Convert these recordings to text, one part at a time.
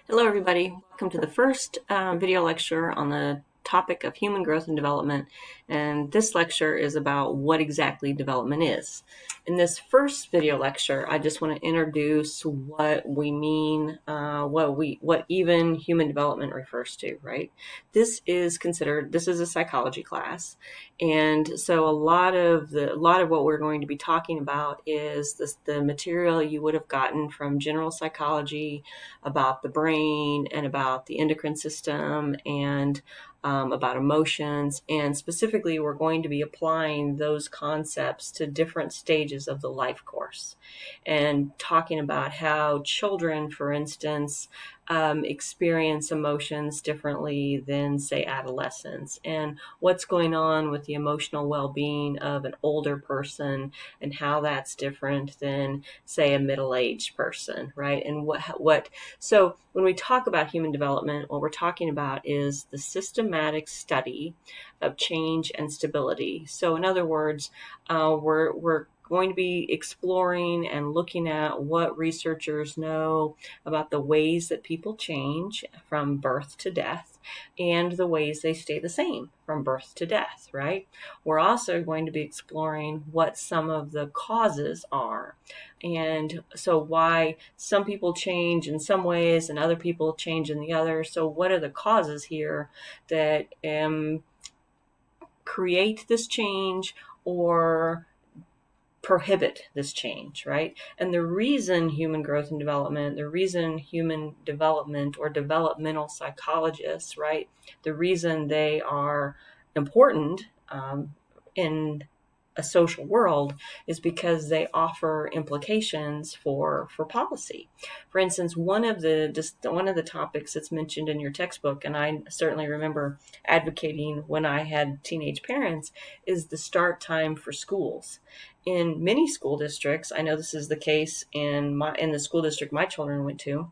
Hello, everybody. Welcome to the first video lecture on the topic of human growth and development. And this lecture is about what exactly development is. In this first video lecture, I just want to introduce what we mean, what even human development refers to, right? This is a psychology class. And so a lot of what we're going to be talking about is the material you would have gotten from general psychology, about the brain and about the endocrine system and about emotions. And specifically, we're going to be applying those concepts to different stages of the life course and talking about how children, for instance, experience emotions differently than, say, adolescents, and what's going on with the emotional well-being of an older person and how that's different than, say, a middle-aged person, right? And so when we talk about human development, what we're talking about is the systematic study of change and stability. So in other words, we're going to be exploring and looking at what researchers know about the ways that people change from birth to death and the ways they stay the same from birth to death, right? We're also going to be exploring what some of the causes are. And so why some people change in some ways and other people change in the other. So what are the causes here that create this change or prohibit this change, right? And the reason human growth and development, the reason human development or developmental psychologists, right, the reason they are important in a social world is because they offer implications for policy. For instance, one of the topics that's mentioned in your textbook, and I certainly remember advocating when I had teenage parents, is the start time for schools. In many school districts, I know this is the case in the school district my children went to,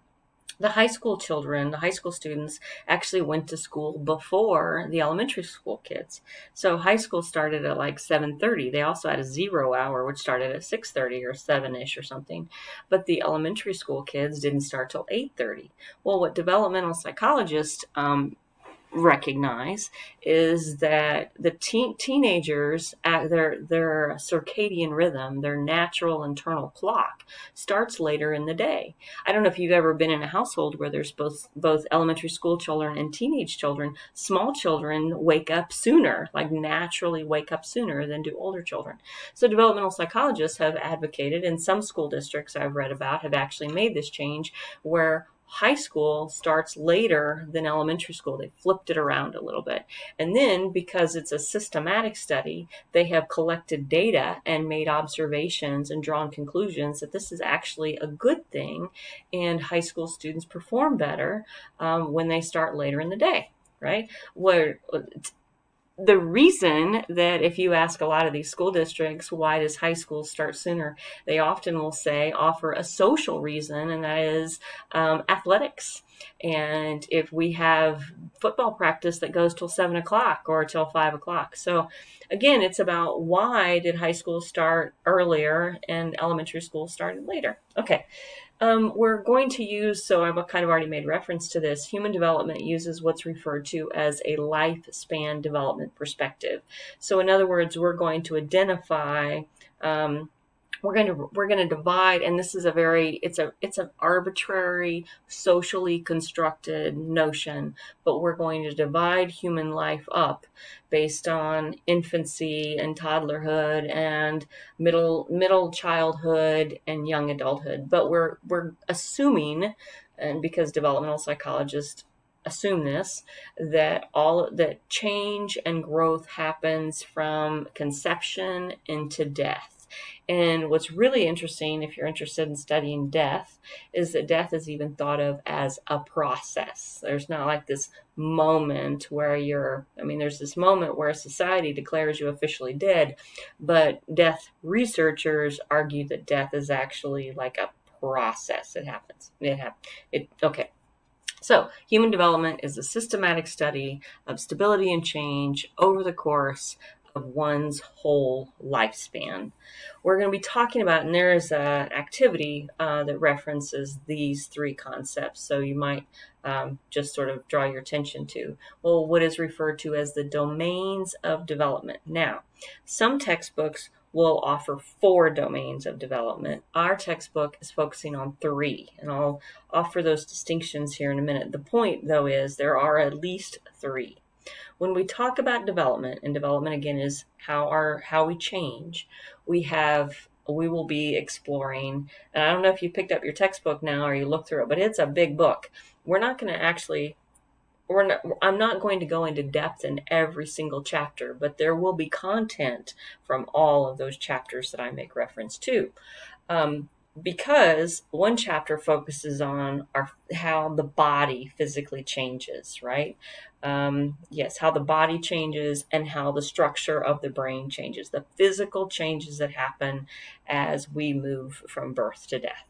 the high school students actually went to school before the elementary school kids. So high school started at like 7:30. They also had a 0 hour, which started at 6:30 or 7-ish or something. But the elementary school kids didn't start till 8:30. Well, what developmental psychologists recognize is that the teenagers, their circadian rhythm, their natural internal clock, starts later in the day. I don't know if you've ever been in a household where there's both elementary school children and teenage children. Small children wake up sooner, like naturally wake up sooner than do older children. So developmental psychologists have advocated, and some school districts I've read about have actually made this change, where high school starts later than elementary school. They flipped it around a little bit. And then, because it's a systematic study, they have collected data and made observations and drawn conclusions that this is actually a good thing, and high school students perform better when they start later in the day, right? The reason that, if you ask a lot of these school districts, why does high school start sooner, they often will offer a social reason, and that is athletics. And if we have football practice that goes till 7 o'clock or till 5 o'clock. So again, it's about why did high school start earlier and elementary school started later. Okay. We're going to use, so I've kind of already made reference to this, human development uses what's referred to as a lifespan development perspective. So in other words, we're going to identify, we're going to divide, and this is it's an arbitrary, socially constructed notion, but we're going to divide human life up based on infancy and toddlerhood and middle childhood and young adulthood. But we're assuming, and because developmental psychologists assume this, that change and growth happens from conception into death. And what's really interesting, if you're interested in studying death, is that death is even thought of as a process. There's not like this moment where there's this moment where society declares you officially dead, but death researchers argue that death is actually like a process. It happens. Okay. So human development is a systematic study of stability and change over the course one's whole lifespan. We're going to be talking about, and there is an activity that references these three concepts, so you might just sort of draw your attention to, well, what is referred to as the domains of development. Now, some textbooks will offer 4 domains of development. Our textbook is focusing on 3, and I'll offer those distinctions here in a minute. The point, though, is there are at least 3. When we talk about development, and development again is how we change, we will be exploring, and I don't know if you picked up your textbook now or you looked through it, but it's a big book. I'm not going to go into depth in every single chapter, but there will be content from all of those chapters that I make reference to. Because one chapter focuses on how the body physically changes, right? Yes, how the body changes and how the structure of the brain changes, the physical changes that happen as we move from birth to death.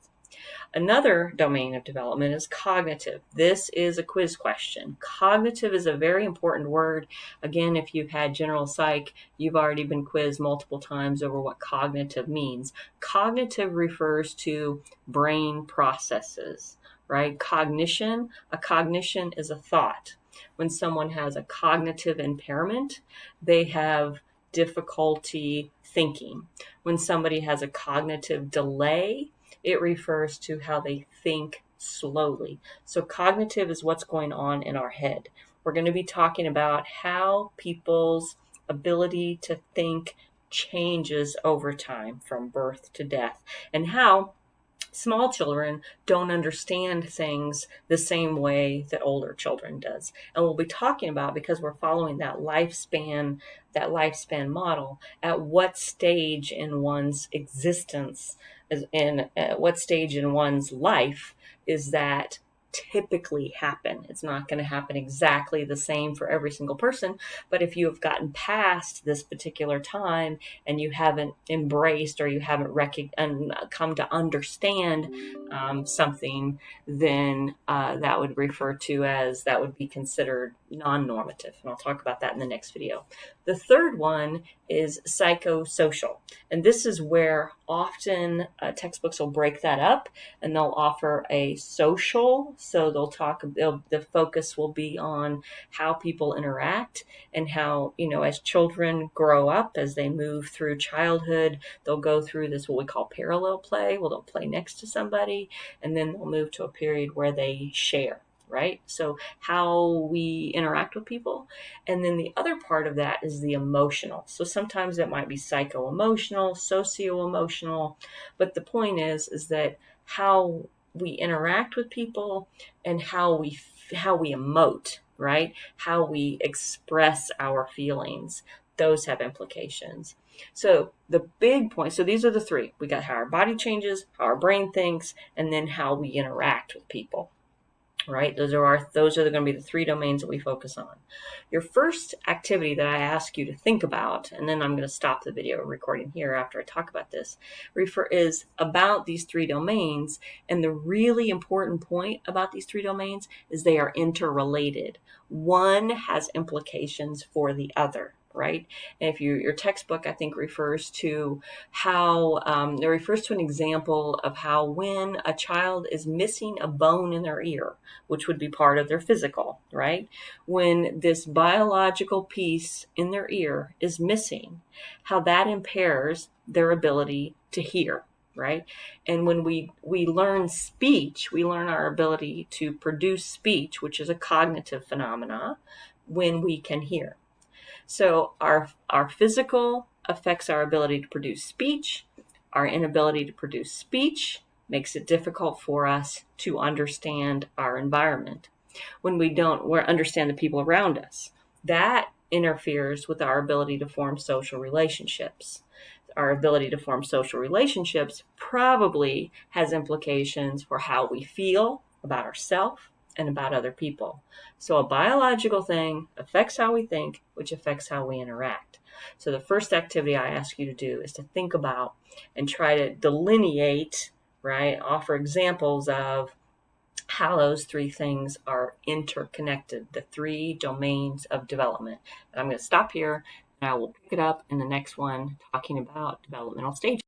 Another domain of development is cognitive. This is a quiz question. Cognitive is a very important word. Again, if you've had general psych, you've already been quizzed multiple times over what cognitive means. Cognitive refers to brain processes, right? A cognition is a thought. When someone has a cognitive impairment, they have difficulty thinking. When somebody has a cognitive delay, it refers to how they think slowly. So cognitive is what's going on in our head. We're going to be talking about how people's ability to think changes over time from birth to death, and how small children don't understand things the same way that older children does. And we'll be talking about, because we're following that lifespan model, at what stage in one's existence, what stage in one's life is that typically happen. It's not going to happen exactly the same for every single person, but if you have gotten past this particular time and you haven't embraced or you haven't come to understand something, then that would be considered non-normative, and I'll talk about that in the next video. The third one is psychosocial, and this is where often textbooks will break that up and they'll offer a social. So the focus will be on how people interact and how, as children grow up, as they move through childhood, they'll go through this, what we call parallel play. Well, they'll play next to somebody, and then they'll move to a period where they share, right? So how we interact with people. And then the other part of that is the emotional. So sometimes it might be psycho-emotional, socio-emotional, but the point is that how we interact with people and how we emote, right? How we express our feelings. Those have implications. So the big point, so these are the 3. We got how our body changes, how our brain thinks, and then how we interact with people. Right? Those are going to be the 3 domains that we focus on. Your first activity that I ask you to think about, and then I'm going to stop the video recording here after I talk about this, is about these 3 domains. And the really important point about these 3 domains is they are interrelated. One has implications for the other. Right? And if your textbook, I think, refers to how it refers to an example of how when a child is missing a bone in their ear, which would be part of their physical, right? When this biological piece in their ear is missing, how that impairs their ability to hear, right? And when we learn speech, we learn our ability to produce speech, which is a cognitive phenomena, when we can hear. So our physical affects our ability to produce speech. Our inability to produce speech makes it difficult for us to understand our environment. When we don't understand the people around us, that interferes with our ability to form social relationships. Our ability to form social relationships probably has implications for how we feel about ourselves and about other people. So a biological thing affects how we think, which affects how we interact. So the first activity I ask you to do is to think about and try to delineate, right, offer examples of how those 3 things are interconnected, the 3 domains of development. And I'm going to stop here And I will pick it up in the next one talking about developmental stages.